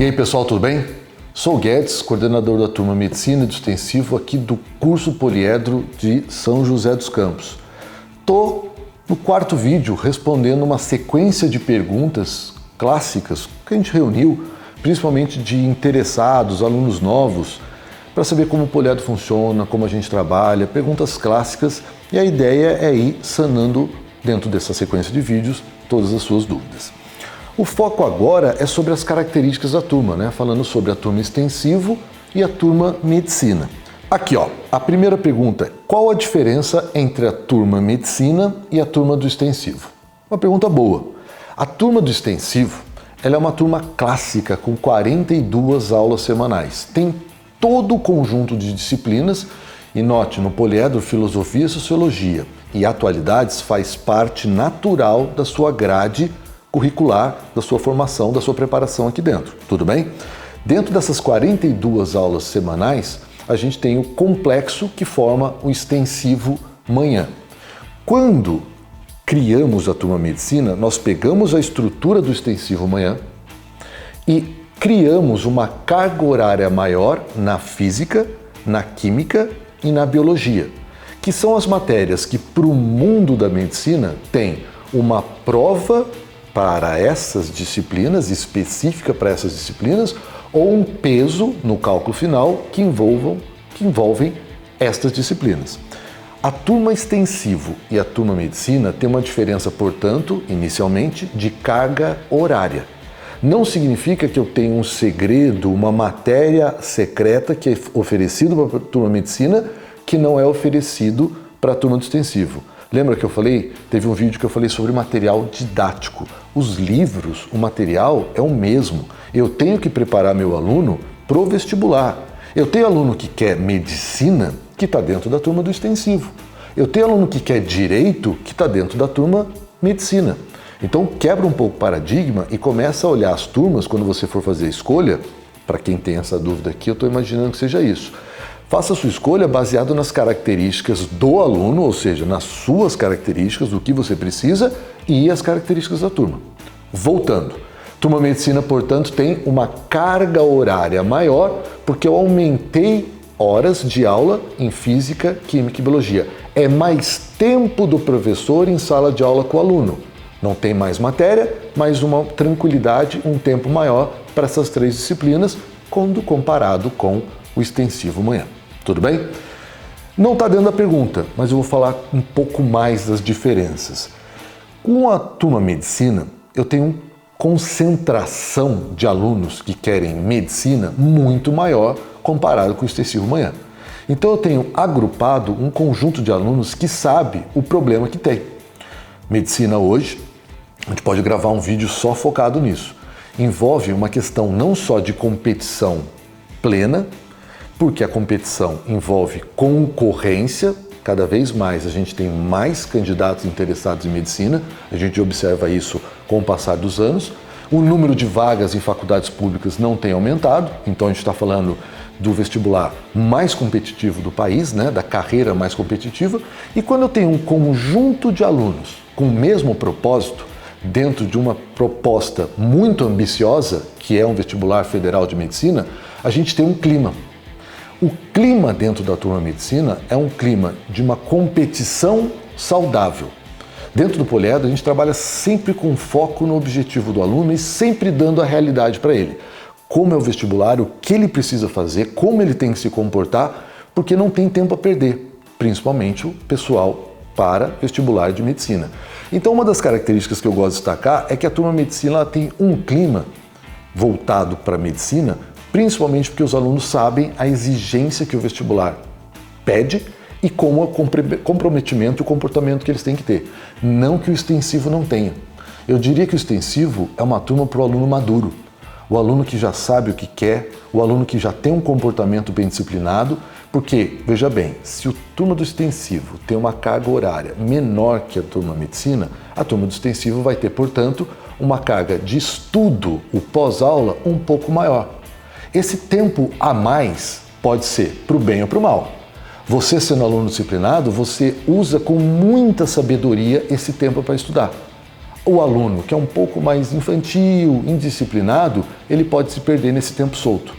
E aí pessoal, tudo bem? Sou o Guedes, coordenador da turma Medicina do Extensivo aqui do curso Poliedro de São José dos Campos. Estou no quarto vídeo respondendo uma sequência de perguntas clássicas que a gente reuniu, principalmente de interessados, alunos novos, para saber como o Poliedro funciona, como a gente trabalha, perguntas clássicas, e a ideia é ir sanando dentro dessa sequência de vídeos todas as suas dúvidas. O foco agora é sobre as características da turma, né? Falando sobre a turma Extensivo e a turma Medicina. Aqui, ó, a primeira pergunta é: qual a diferença entre a turma Medicina e a turma do Extensivo? Uma pergunta boa. A turma do Extensivo, ela é uma turma clássica com 42 aulas semanais. Tem todo o conjunto de disciplinas e note, no Poliedro, Filosofia e Sociologia e Atualidades faz parte natural da sua grade curricular, da sua formação, da sua preparação aqui dentro, tudo bem? Dentro dessas 42 aulas semanais, a gente tem o complexo que forma o Extensivo Manhã. Quando criamos a turma Medicina, nós pegamos a estrutura do Extensivo Manhã e criamos uma carga horária maior na Física, na Química e na Biologia, que são as matérias que para o mundo da medicina tem uma prova para essas disciplinas, específica para essas disciplinas, ou um peso no cálculo final que envolvem estas disciplinas. A turma Extensivo e a turma Medicina tem uma diferença, portanto, inicialmente, de carga horária. Não significa que eu tenho um segredo, uma matéria secreta que é oferecido para a turma Medicina que não é oferecido para a turma do Extensivo. Lembra que eu falei? Teve um vídeo que eu falei sobre material didático. Os livros, o material é o mesmo. Eu tenho que preparar meu aluno para o vestibular. Eu tenho aluno que quer medicina, que está dentro da turma do Extensivo. Eu tenho aluno que quer direito, que está dentro da turma Medicina. Então quebra um pouco o paradigma e começa a olhar as turmas quando você for fazer a escolha. Para quem tem essa dúvida aqui, eu estou imaginando que seja isso. Faça a sua escolha baseado nas características do aluno, ou seja, nas suas características, do que você precisa e as características da turma. Voltando, turma Medicina, portanto, tem uma carga horária maior porque eu aumentei horas de aula em Física, Química e Biologia. É mais tempo do professor em sala de aula com o aluno. Não tem mais matéria, mas uma tranquilidade, um tempo maior para essas três disciplinas quando comparado com o Extensivo Manhã. Tudo bem? Não está dentro da pergunta, mas eu vou falar um pouco mais das diferenças. Com a turma Medicina, eu tenho concentração de alunos que querem medicina muito maior comparado com o Extensivo Manhã. Então eu tenho agrupado um conjunto de alunos que sabe o problema que tem. Medicina hoje, a gente pode gravar um vídeo só focado nisso. Envolve uma questão não só de competição plena, porque a competição envolve concorrência, cada vez mais a gente tem mais candidatos interessados em medicina, a gente observa isso com o passar dos anos. O número de vagas em faculdades públicas não tem aumentado, então a gente está falando do vestibular mais competitivo do país, né, da carreira mais competitiva, e quando eu tenho um conjunto de alunos com o mesmo propósito, dentro de uma proposta muito ambiciosa, que é um vestibular federal de medicina, a gente tem um clima. O clima dentro da turma Medicina é um clima de uma competição saudável. Dentro do Poliedro, a gente trabalha sempre com foco no objetivo do aluno e sempre dando a realidade para ele. Como é o vestibular, o que ele precisa fazer, como ele tem que se comportar, porque não tem tempo a perder, principalmente o pessoal para vestibular de medicina. Então, uma das características que eu gosto de destacar é que a turma Medicina ela tem um clima voltado para a medicina, principalmente porque os alunos sabem a exigência que o vestibular pede e como o comprometimento e o comportamento que eles têm que ter. Não que o Extensivo não tenha. Eu diria que o Extensivo é uma turma para o aluno maduro, o aluno que já sabe o que quer, o aluno que já tem um comportamento bem disciplinado, porque, veja bem, se a turma do Extensivo tem uma carga horária menor que a turma Medicina, a turma do Extensivo vai ter, portanto, uma carga de estudo, o pós-aula, um pouco maior. Esse tempo a mais pode ser para o bem ou para o mal. Você, sendo aluno disciplinado, você usa com muita sabedoria esse tempo para estudar. O aluno que é um pouco mais infantil, indisciplinado, ele pode se perder nesse tempo solto.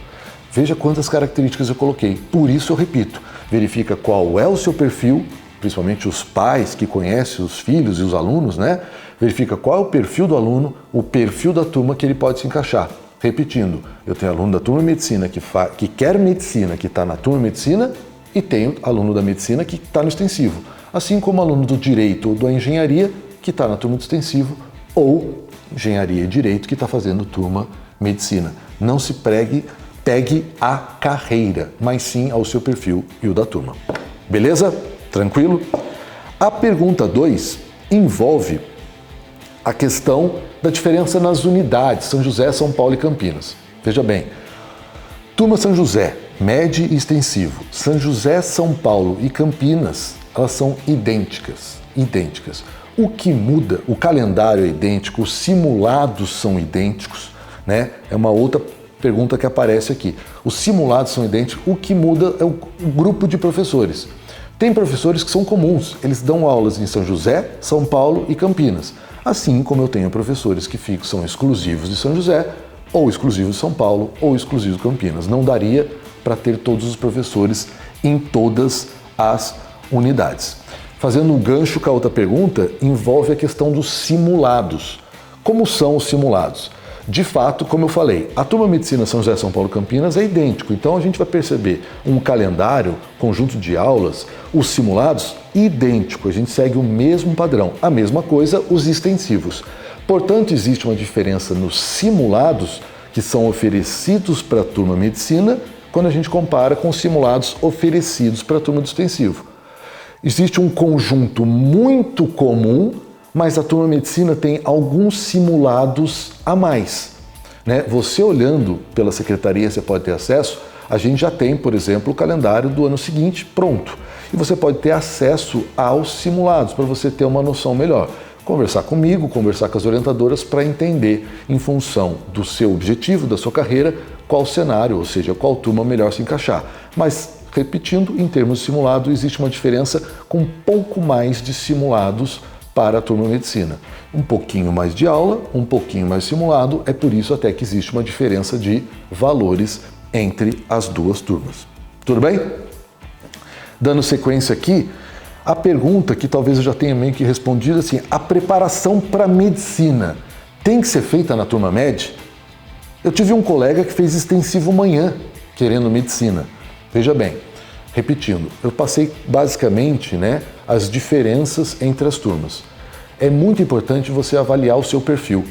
Veja quantas características eu coloquei. Por isso eu repito, verifica qual é o seu perfil, principalmente os pais que conhecem os filhos e os alunos, né? Verifica qual é o perfil do aluno, o perfil da turma que ele pode se encaixar. Repetindo, eu tenho aluno da turma medicina que quer medicina, que está na turma medicina, e tenho aluno da medicina que está no extensivo. Assim como aluno do direito ou da engenharia que está na turma do extensivo, ou engenharia e direito que está fazendo turma medicina. Não se pegue a carreira, mas sim ao seu perfil e o da turma. Beleza? Tranquilo? A pergunta 2 envolve a questão da diferença nas unidades São José, São Paulo e Campinas. Veja bem, turma São José, médio e extensivo, São José, São Paulo e Campinas, elas são idênticas. O que muda, o calendário é idêntico, os simulados são idênticos, né? É uma outra pergunta que aparece aqui. Os simulados são idênticos, o que muda é o grupo de professores. Tem professores que são comuns, eles dão aulas em São José, São Paulo e Campinas. Assim como eu tenho professores que são exclusivos de São José, ou exclusivos de São Paulo, ou exclusivos de Campinas. Não daria para ter todos os professores em todas as unidades. Fazendo um gancho com a outra pergunta, envolve a questão dos simulados. Como são os simulados? De fato, como eu falei, a turma Medicina São José, São Paulo e Campinas é idêntico, então a gente vai perceber um calendário, conjunto de aulas, os simulados idêntico, a gente segue o mesmo padrão, a mesma coisa os extensivos. Portanto, existe uma diferença nos simulados que são oferecidos para a turma Medicina quando a gente compara com os simulados oferecidos para a turma do extensivo. Existe um conjunto muito comum, mas a turma Medicina tem alguns simulados a mais, né? Você olhando pela secretaria, você pode ter acesso, a gente já tem, por exemplo, o calendário do ano seguinte pronto. E você pode ter acesso aos simulados para você ter uma noção melhor. Conversar comigo, conversar com as orientadoras para entender, em função do seu objetivo, da sua carreira, qual cenário, ou seja, qual turma melhor se encaixar. Mas, repetindo, em termos de simulado, existe uma diferença com um pouco mais de simulados para a turma Medicina. Um pouquinho mais de aula, um pouquinho mais simulado, é por isso até que existe uma diferença de valores entre as duas turmas. Tudo bem? Dando sequência aqui, a pergunta que talvez eu já tenha meio que respondido assim, a preparação para medicina tem que ser feita na turma média? Eu tive um colega que fez extensivo manhã, querendo medicina. Veja bem, repetindo, eu passei basicamente, né, as diferenças entre as turmas. É muito importante você avaliar o seu perfil.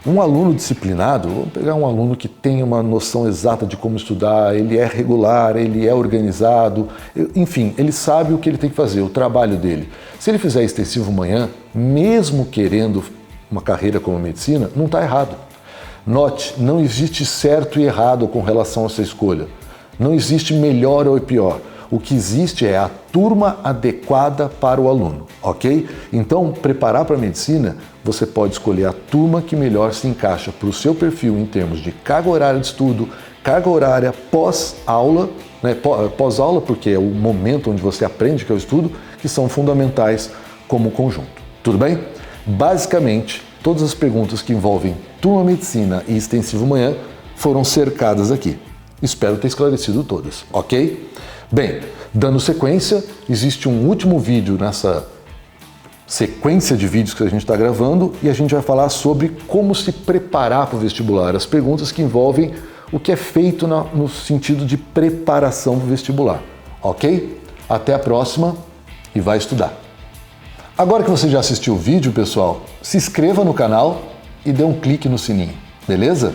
Um aluno disciplinado, vamos pegar um aluno que tem uma noção exata de como estudar, ele é regular, ele é organizado, enfim, ele sabe o que ele tem que fazer, o trabalho dele. Se ele fizer extensivo manhã, mesmo querendo uma carreira como medicina, não está errado. Note, não existe certo e errado com relação a essa escolha. Não existe melhor ou pior. O que existe é a turma adequada para o aluno, ok? Então, preparar para a medicina, você pode escolher a turma que melhor se encaixa para o seu perfil em termos de carga horária de estudo, carga horária pós-aula, né? Pós-aula porque é o momento onde você aprende que é o estudo, que são fundamentais como conjunto. Tudo bem? Basicamente, todas as perguntas que envolvem turma medicina e extensivo manhã foram cercadas aqui. Espero ter esclarecido todas, ok? Bem, dando sequência, existe um último vídeo nessa sequência de vídeos que a gente está gravando e a gente vai falar sobre como se preparar para o vestibular, as perguntas que envolvem o que é feito no sentido de preparação para o vestibular, ok? Até a próxima e vai estudar! Agora que você já assistiu o vídeo, pessoal, se inscreva no canal e dê um clique no sininho, beleza?